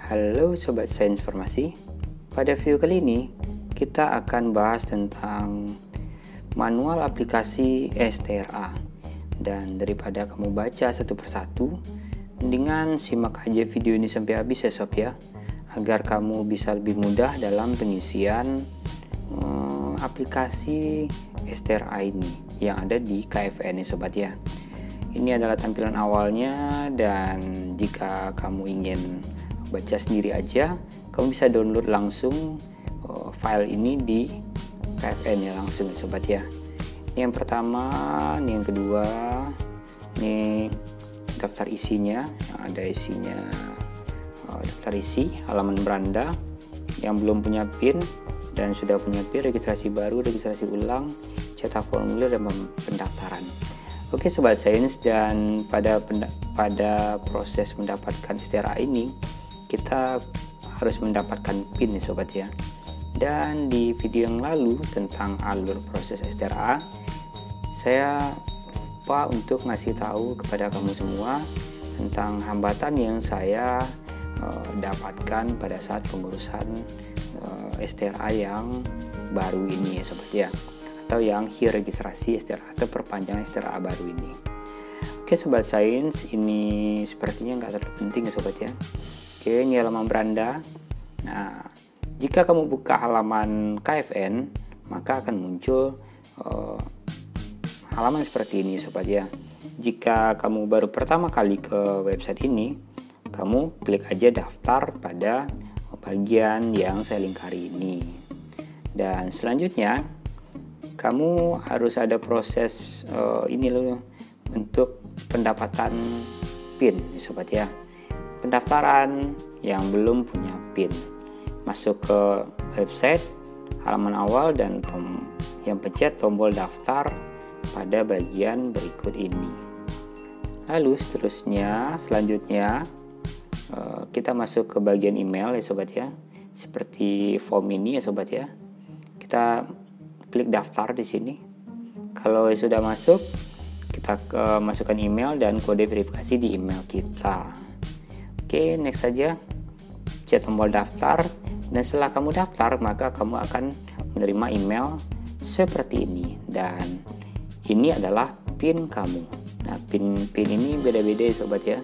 Halo Sobat Sains Farmasi. Pada video kali ini kita akan bahas tentang manual aplikasi STRA. Dan daripada kamu baca satu persatu, mendingan simak aja video ini sampai habis ya Sob ya, agar kamu bisa lebih mudah dalam pengisian aplikasi STRA ini yang ada di KFN ya Sobat ya. Ini adalah tampilan awalnya, dan jika kamu ingin baca sendiri aja, kamu bisa download langsung file ini di KFN ya langsung ya Sobat ya. Ini yang pertama, ini yang kedua, ini daftar isinya, ada isinya daftar isi, halaman beranda, yang belum punya PIN dan sudah punya PIN, registrasi baru, registrasi ulang, cetak formulir, dan pendaftaran. Oke Sobat Sains, dan pada proses mendapatkan STRA ini kita harus mendapatkan PIN ya Sobat ya. Dan di video yang lalu tentang alur proses STRA, saya lupa untuk ngasih tahu kepada kamu semua tentang hambatan yang saya dapatkan pada saat pengurusan STRA yang baru ini ya Sobat ya, atau yang registrasi STRA atau perpanjangan STRA baru ini. Oke Sobat Sains, ini sepertinya nggak terlalu penting ya Sobat ya. Oke, ini halaman beranda. Nah, jika kamu buka halaman KFN, maka akan muncul halaman seperti ini Sobat ya. Jika kamu baru pertama kali ke website ini, kamu klik aja daftar pada bagian yang saya lingkari ini. Dan selanjutnya, kamu harus ada proses ini loh untuk pendapatan PIN ya Sobat ya. Pendaftaran yang belum punya PIN, masuk ke website halaman awal dan yang pencet tombol daftar pada bagian berikut ini. Lalu selanjutnya kita masuk ke bagian email ya Sobat ya, seperti form ini ya Sobat ya. Kita klik daftar di sini. Kalau sudah masuk, kita masukkan email dan kode verifikasi di email kita. Oke, next saja, pencet tombol daftar, dan setelah kamu daftar maka kamu akan menerima email seperti ini, dan ini adalah PIN kamu. Nah, PIN ini beda-beda ya Sobat ya.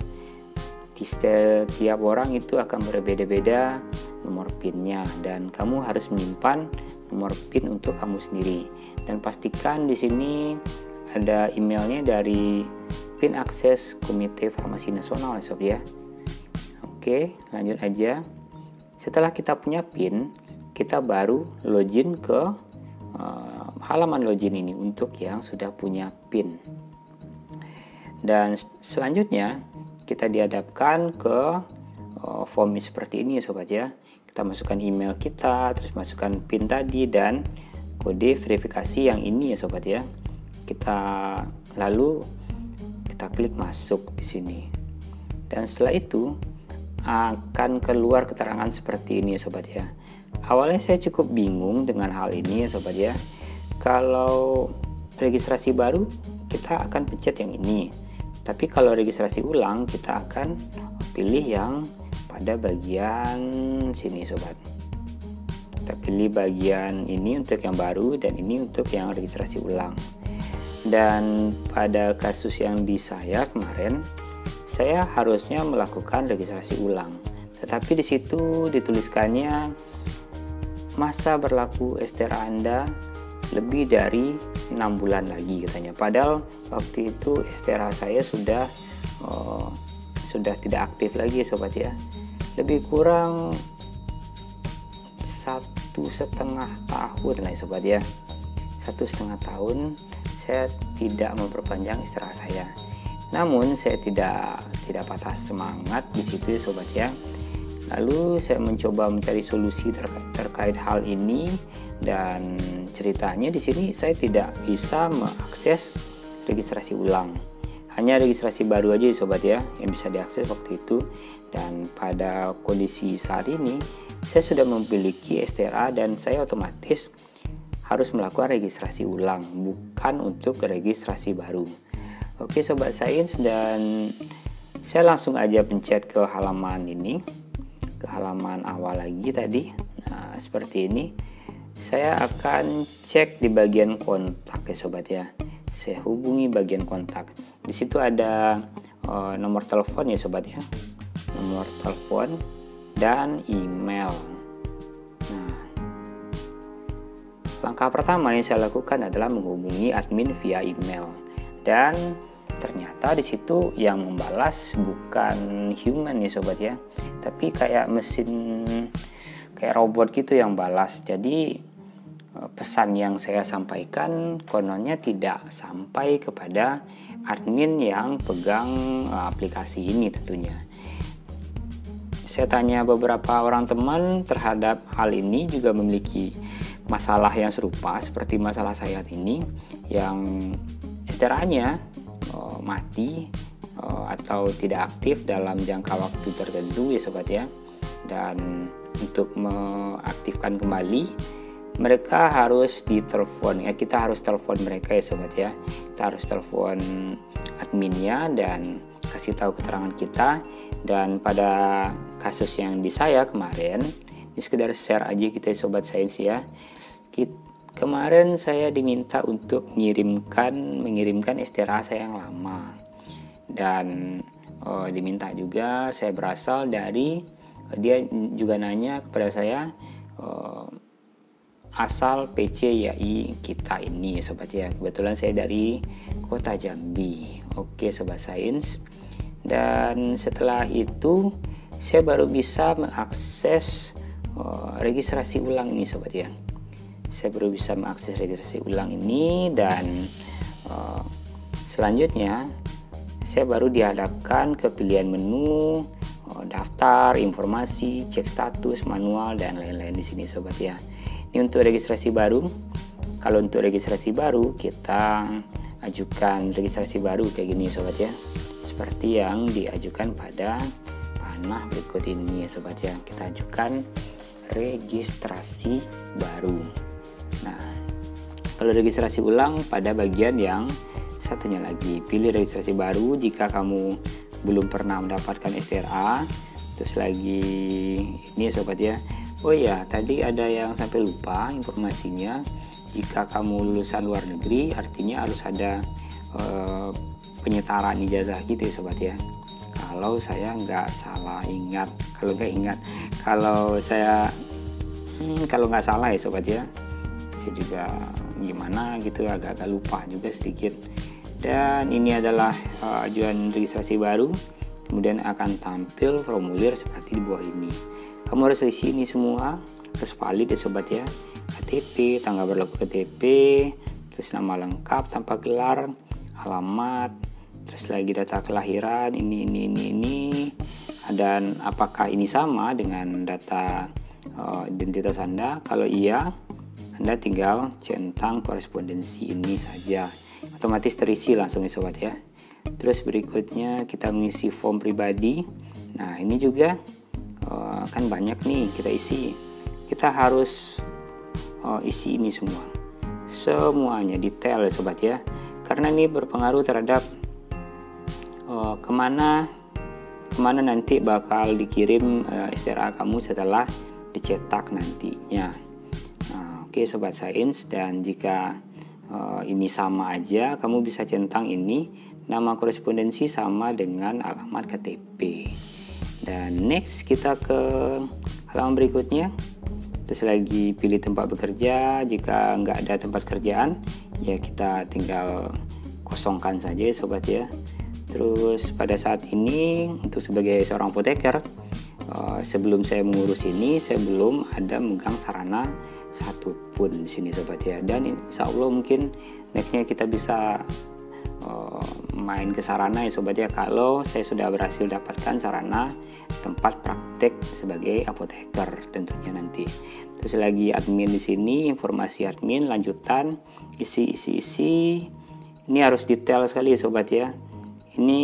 Di setiap orang itu akan berbeda-beda nomor PIN-nya, dan kamu harus menyimpan nomor PIN untuk kamu sendiri. Dan pastikan di sini ada emailnya dari PIN Akses Komite Farmasi Nasional ya Sob ya. Oke, lanjut aja. Setelah kita punya PIN, kita baru login ke halaman login ini untuk yang sudah punya PIN. Dan selanjutnya kita dihadapkan ke form seperti ini ya Sobat ya. Kita masukkan email kita, terus masukkan PIN tadi dan kode verifikasi yang ini ya Sobat ya. Lalu kita klik masuk di sini. Dan setelah itu akan keluar keterangan seperti ini ya Sobat ya. Awalnya saya cukup bingung dengan hal ini ya Sobat ya. Kalau registrasi baru kita akan pencet yang ini, tapi kalau registrasi ulang kita akan pilih yang pada bagian sini Sobat. Kita pilih bagian ini untuk yang baru dan ini untuk yang registrasi ulang. Dan pada kasus yang di saya kemarin, saya harusnya melakukan registrasi ulang, tetapi di situ dituliskannya masa berlaku STRA Anda lebih dari 6 bulan lagi katanya. Padahal waktu itu STRA saya sudah tidak aktif lagi ya Sobat ya. Lebih kurang 1,5 tahun lah ya Sobat ya. 1,5 tahun saya tidak memperpanjang STRA saya. Namun saya tidak patah semangat di situ ya Sobat ya. Lalu saya mencoba mencari solusi terkait hal ini, dan ceritanya di sini saya tidak bisa mengakses registrasi ulang. Hanya registrasi baru aja ya Sobat ya yang bisa diakses waktu itu. Dan pada kondisi saat ini saya sudah memiliki STRA dan saya otomatis harus melakukan registrasi ulang, bukan untuk registrasi baru. Oke Sobat Sains, dan saya langsung aja pencet ke halaman ini, ke halaman awal lagi tadi. Nah, seperti ini. Saya akan cek di bagian kontak ya sobat ya. Saya hubungi bagian kontak. Di situ ada nomor telepon ya sobat ya. Nomor telepon dan email. Nah, langkah pertama yang saya lakukan adalah menghubungi admin via email. Dan ternyata di situ yang membalas bukan human ya sobat ya, tapi kayak mesin, kayak robot gitu yang balas. Jadi pesan yang saya sampaikan kononnya tidak sampai kepada admin yang pegang aplikasi ini tentunya. Saya tanya beberapa orang teman terhadap hal ini juga memiliki masalah yang serupa seperti masalah saya ini, yang STRA-nya mati atau tidak aktif dalam jangka waktu tertentu ya sobat ya. Dan untuk mengaktifkan kembali mereka harus ditelepon ya, kita harus telepon mereka ya sobat ya. Kita harus telepon adminnya dan kasih tahu keterangan kita. Dan pada kasus yang di saya kemarin, ini sekedar share aja kita ya sobat sains ya. Kemarin saya diminta untuk mengirimkan STRA saya yang lama, dan diminta juga saya berasal dari, dia juga nanya kepada saya asal PC YAI kita ini sobat ya. Kebetulan saya dari kota Jambi. Oke sobat sains. Dan setelah itu saya baru bisa mengakses registrasi ulang ini sobat ya. Saya baru bisa mengakses registrasi ulang ini, dan selanjutnya saya baru dihadapkan ke pilihan menu daftar, informasi, cek status, manual, dan lain-lain di sini sobat ya. Ini untuk registrasi baru. Kalau untuk registrasi baru kita ajukan registrasi baru kayak gini sobat ya, seperti yang diajukan pada panah berikut ini ya sobat ya. Kita ajukan registrasi baru. Nah, kalau registrasi ulang pada bagian yang satunya lagi, pilih registrasi baru jika kamu belum pernah mendapatkan STRA. Terus lagi ini ya sobat ya. Oh ya, tadi ada yang sampai lupa informasinya. Jika kamu lulusan luar negeri, artinya harus ada penyetaraan ijazah gitu ya sobat ya. Kalau saya nggak salah ingat, kalau nggak salah ya sobat ya. Saya juga gimana gitu, agak-agak lupa juga sedikit. Dan ini adalah ajuan registrasi baru. Kemudian akan tampil formulir seperti di bawah ini. Kamu harus isi ini semua, harus valid ya sobat ya. KTP, tanggal berlaku KTP, terus nama lengkap tanpa gelar, alamat, terus lagi data kelahiran, ini. Dan apakah ini sama dengan data identitas Anda? Kalau iya, Anda tinggal centang korespondensi ini saja. Otomatis terisi langsung ya sobat ya. Terus berikutnya kita mengisi form pribadi. Nah, ini juga kan banyak nih kita isi. Kita harus isi ini semuanya detail ya sobat ya, karena ini berpengaruh terhadap kemana nanti bakal dikirim STRA kamu setelah dicetak nantinya. Oke sobat sains, dan jika ini sama aja, kamu bisa centang ini nama korespondensi sama dengan alamat KTP. Dan next kita ke halaman berikutnya. Terus lagi pilih tempat bekerja. Jika nggak ada tempat kerjaan, ya kita tinggal kosongkan saja ya sobat ya. Terus pada saat ini untuk sebagai seorang apoteker, sebelum saya mengurus ini, saya belum ada megang sarana satupun di sini sobat ya. Dan insya Allah mungkin nextnya kita bisa main ke sarana ya sobat ya, kalau saya sudah berhasil dapatkan sarana tempat praktek sebagai apoteker tentunya nanti. Terus lagi admin di sini, informasi admin, lanjutan, isi. Ini harus detail sekali ya sobat ya. Ini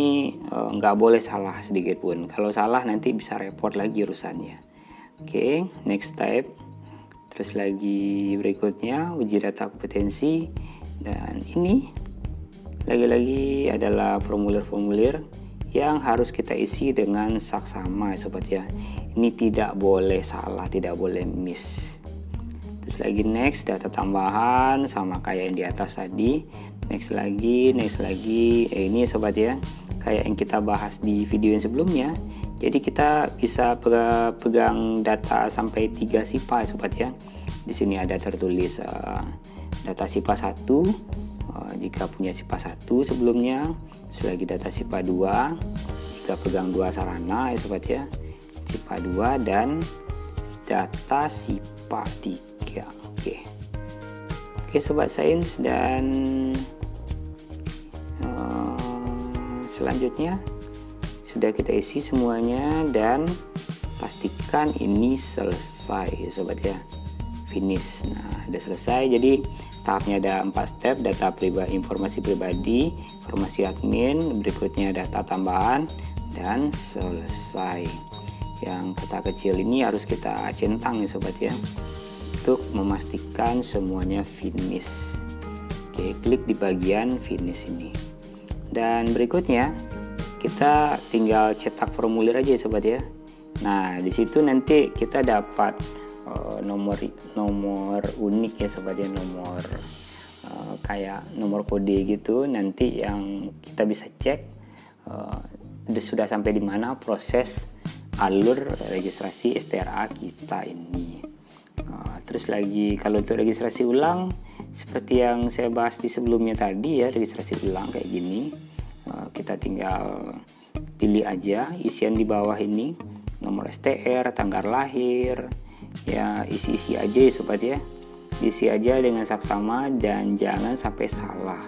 nggak boleh salah sedikit pun. Kalau salah nanti bisa repot lagi urusannya. Oke, next step. Terus lagi berikutnya uji data kompetensi, dan ini lagi-lagi adalah formulir-formulir yang harus kita isi dengan saksama ya sobat ya. Ini tidak boleh salah, tidak boleh miss. Terus lagi next, data tambahan sama kayak yang di atas tadi. Next lagi, ini sobat ya, kayak yang kita bahas di video yang sebelumnya. Jadi kita bisa pegang data sampai 3 SIPA ya sobat ya. Di sini ada tertulis data SIPA 1 jika punya SIPA 1 sebelumnya, terus lagi data SIPA 2 jika pegang 2 sarana ya sobat ya, SIPA 2 dan data SIPA 3. Oke sobat sains, dan selanjutnya sudah kita isi semuanya dan pastikan ini selesai ya sobat ya, finish. Nah, udah selesai. Jadi tahapnya ada 4 step: data pribadi, informasi pribadi, informasi admin, berikutnya data tambahan, dan selesai. Yang kata kecil ini harus kita centang ya sobat ya, untuk memastikan semuanya finish. Oke, klik di bagian finish ini. Dan berikutnya kita tinggal cetak formulir aja ya sobat ya. Nah, di situ nanti kita dapat nomor unik ya sobat ya, nomor kayak nomor kode gitu, nanti yang kita bisa cek sudah sampai di mana proses alur registrasi STRA kita ini. Terus lagi kalau untuk registrasi ulang, seperti yang saya bahas di sebelumnya tadi ya, registrasi ulang kayak gini. Kita tinggal pilih aja isian di bawah ini, nomor STR, tanggal lahir, ya isi aja ya sobat ya, isi aja dengan saksama dan jangan sampai salah.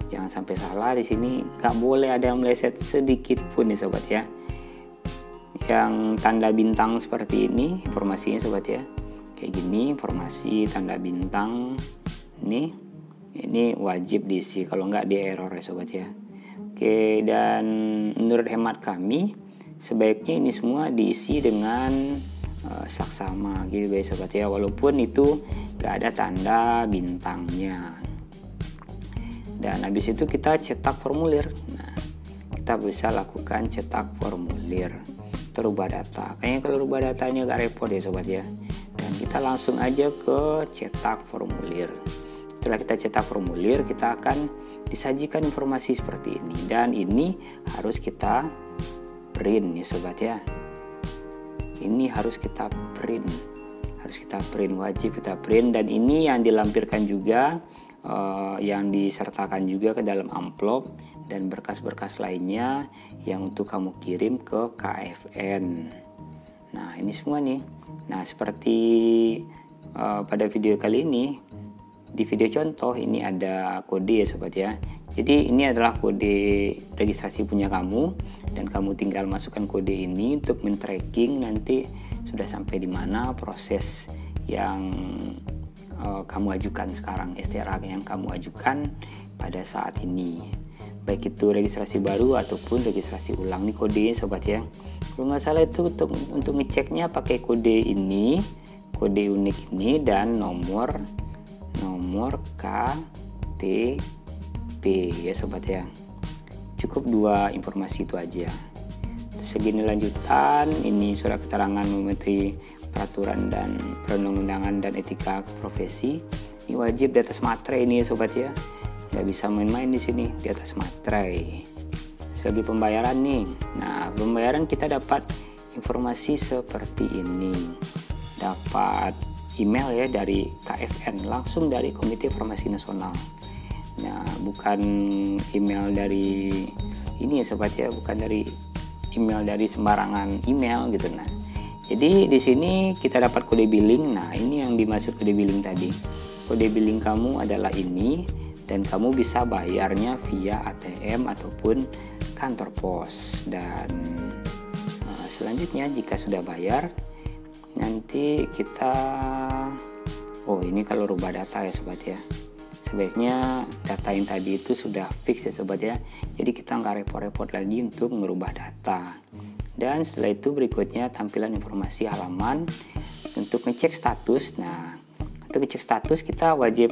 Jangan sampai salah di sini, nggak boleh ada yang meleset sedikit pun ya sobat ya. Yang tanda bintang seperti ini informasinya sobat ya, kayak gini informasi tanda bintang ini wajib diisi, kalau nggak di error ya sobat ya. Oke, dan menurut hemat kami sebaiknya ini semua diisi dengan saksama gitu guys sobat ya, walaupun itu gak ada tanda bintangnya. Dan habis itu kita cetak formulir. Nah, kita bisa lakukan cetak formulir, terubah data. Kayaknya kalau rubah datanya agak repot ya sobat ya. Dan kita langsung aja ke cetak formulir. Setelah kita cetak formulir, kita akan disajikan informasi seperti ini, dan ini harus kita print nih sobat ya. Ini harus kita print, wajib kita print. Dan ini yang dilampirkan juga, yang disertakan juga ke dalam amplop dan berkas-berkas lainnya yang untuk kamu kirim ke KFN. Nah, ini semua nih. Nah, seperti pada video kali ini, di video contoh ini ada kode ya sobat ya. Jadi ini adalah kode registrasi punya kamu, dan kamu tinggal masukkan kode ini untuk men-tracking nanti sudah sampai di mana proses yang kamu ajukan sekarang, STRA yang kamu ajukan pada saat ini, baik itu registrasi baru ataupun registrasi ulang. Nih kodenya sobat ya, kalau nggak salah itu untuk ngeceknya pakai kode ini, kode unik ini, dan nomor KTP ya sobat ya. Cukup 2 informasi itu aja. Terus segini lanjutan, ini surat keterangan mematuhi peraturan dan perundang-undangan dan etika profesi. Ini wajib di atas materai ini ya sobat ya, nggak bisa main-main di sini, di atas materai. Sebagai pembayaran nih, nah pembayaran kita dapat informasi seperti ini, dapat email ya dari KFN, langsung dari Komite Informasi Nasional. Nah, bukan email dari ini ya sobat ya, bukan dari email dari sembarangan email gitu. Nah, jadi di sini kita dapat kode billing. Nah, ini yang dimaksud kode billing tadi. Kode billing kamu adalah ini, dan kamu bisa bayarnya via ATM ataupun kantor pos. Dan selanjutnya jika sudah bayar, nanti kita ini kalau rubah data ya sobat ya, sebaiknya data yang tadi itu sudah fix ya sobat ya, jadi kita nggak repot-repot lagi untuk merubah data. Dan setelah itu berikutnya tampilan informasi halaman untuk ngecek status. Nah, untuk ngecek status kita wajib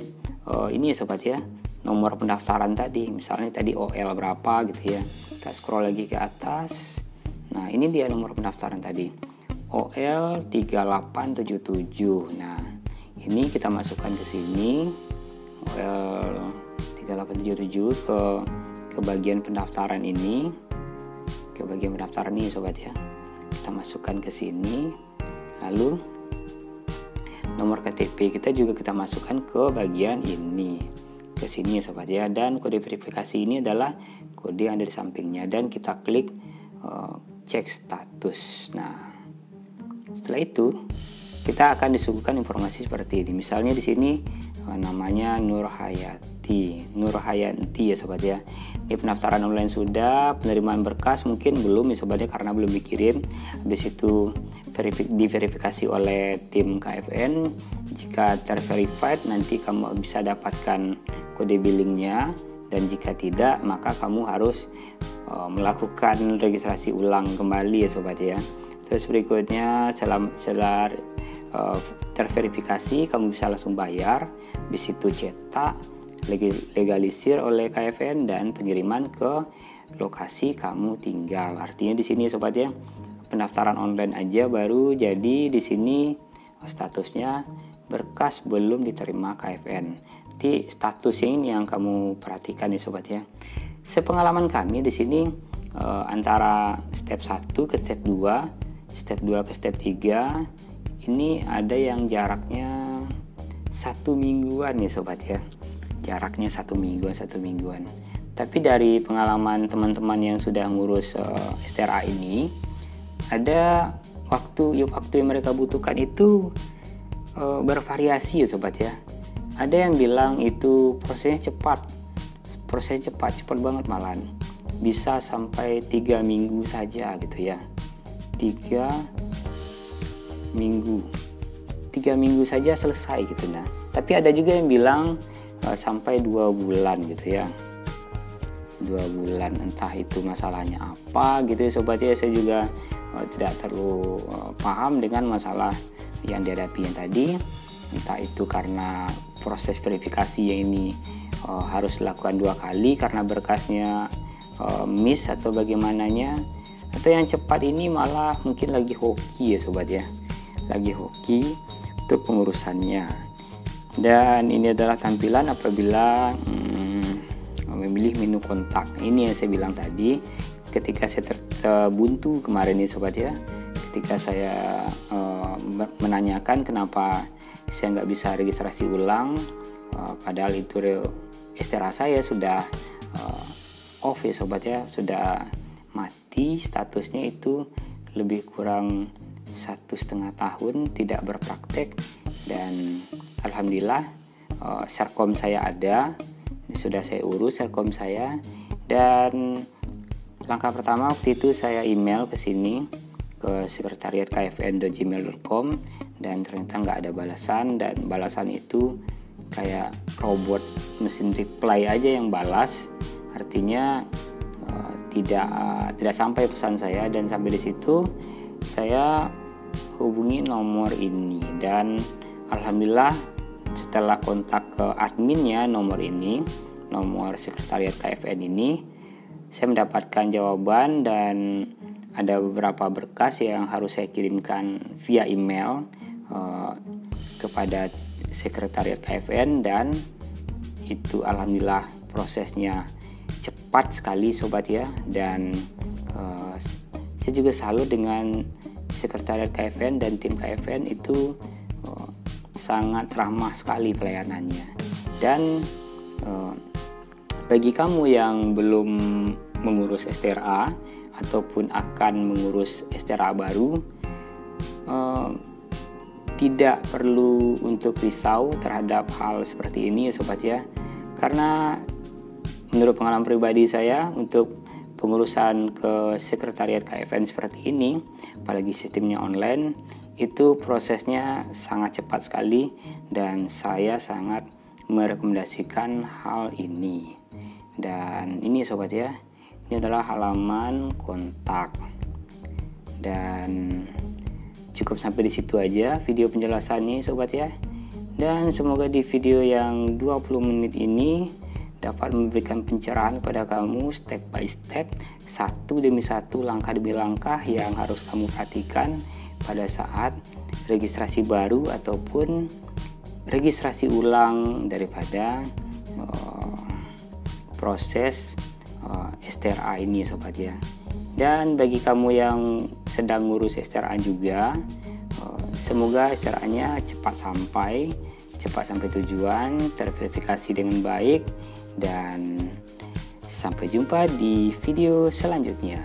ini ya sobat ya, nomor pendaftaran tadi, misalnya tadi OL berapa gitu ya, Kita scroll lagi ke atas. Nah, ini dia nomor pendaftaran tadi, OL3877. Nah, ini kita masukkan ke sini, OL3877 ke bagian pendaftaran ini. Ke bagian pendaftaran ini sobat ya. Kita masukkan ke sini. Lalu nomor KTP kita juga kita masukkan ke bagian ini, ke sini sobat ya. Dan kode verifikasi ini adalah kode yang ada di sampingnya, dan kita klik cek status. Nah, setelah itu kita akan disuguhkan informasi seperti ini. Misalnya di sini namanya Nurhayanti ya sobat ya. Ini pendaftaran online sudah, penerimaan berkas mungkin belum ya sobat ya, karena belum dikirim. Habis itu diverifikasi oleh tim KFN. Jika terverified nanti kamu bisa dapatkan kode billingnya, dan jika tidak maka kamu harus melakukan registrasi ulang kembali ya sobat ya. Terus berikutnya setelah terverifikasi kamu bisa langsung bayar. Di situ cetak, legalisir oleh KFN, dan pengiriman ke lokasi kamu tinggal. Artinya di sini sobat ya, pendaftaran online aja baru jadi di sini statusnya berkas belum diterima KFN. Di statusnya ini yang kamu perhatikan nih sobat ya. Sepengalaman kami di sini antara step 1 ke step 2, step 2 ke step 3 ini ada yang jaraknya 1 mingguan ya sobat ya. Jaraknya 1 mingguan. Tapi dari pengalaman teman-teman yang sudah ngurus STRA ini, ada waktu yang mereka butuhkan itu bervariasi ya sobat ya. Ada yang bilang itu prosesnya cepat banget, malahan bisa sampai 3 minggu saja gitu ya. 3 minggu saja selesai gitu. Nah, tapi ada juga yang bilang sampai 2 bulan gitu ya. 2 bulan, entah itu masalahnya apa gitu ya sobat ya. Saya juga tidak terlalu paham dengan masalah yang dihadapinya tadi, entah itu karena proses verifikasi yang ini harus dilakukan 2 kali karena berkasnya miss atau bagaimananya, atau yang cepat ini malah mungkin lagi hoki ya sobat ya, lagi hoki untuk pengurusannya. Dan ini adalah tampilan apabila memilih menu kontak. Ini yang saya bilang tadi, ketika saya terbuntu kemarin nih sobat ya, ketika saya menanyakan kenapa saya nggak bisa registrasi ulang, padahal itu STRA saya sudah off ya sobat ya, sudah mati statusnya, itu lebih kurang 1,5 tahun tidak berpraktek. Dan alhamdulillah Serkom saya ada, sudah saya urus Serkom saya. Dan langkah pertama waktu itu saya email ke sini, ke sekretariat kfn.gmail.com, dan ternyata nggak ada balasan. Dan balasan itu kayak robot mesin reply aja yang balas, artinya tidak sampai pesan saya. Dan sampai di situ saya hubungi nomor ini, dan alhamdulillah setelah kontak ke adminnya nomor ini, nomor sekretariat KFN ini, saya mendapatkan jawaban. Dan ada beberapa berkas yang harus saya kirimkan via email kepada sekretariat KFN, dan itu alhamdulillah prosesnya cepat sekali sobat ya. Dan saya juga salut dengan sekretariat KFN dan tim KFN, itu sangat ramah sekali pelayanannya. Dan bagi kamu yang belum mengurus STRA ataupun akan mengurus STRA baru, tidak perlu untuk risau terhadap hal seperti ini ya sobat ya. Karena menurut pengalaman pribadi saya, untuk pengurusan ke sekretariat KFN seperti ini, apalagi sistemnya online, itu prosesnya sangat cepat sekali, dan saya sangat merekomendasikan hal ini. Dan ini sobat ya, ini adalah halaman kontak. Dan cukup sampai di situ aja video penjelasannya sobat ya. Dan semoga di video yang 20 menit ini dapat memberikan pencerahan kepada kamu step by step, satu demi satu, langkah demi langkah yang harus kamu perhatikan pada saat registrasi baru ataupun registrasi ulang daripada proses STRA ini sobat ya. Dan bagi kamu yang sedang ngurus STRA juga, semoga STRA-nya cepat sampai tujuan, terverifikasi dengan baik, dan sampai jumpa di video selanjutnya.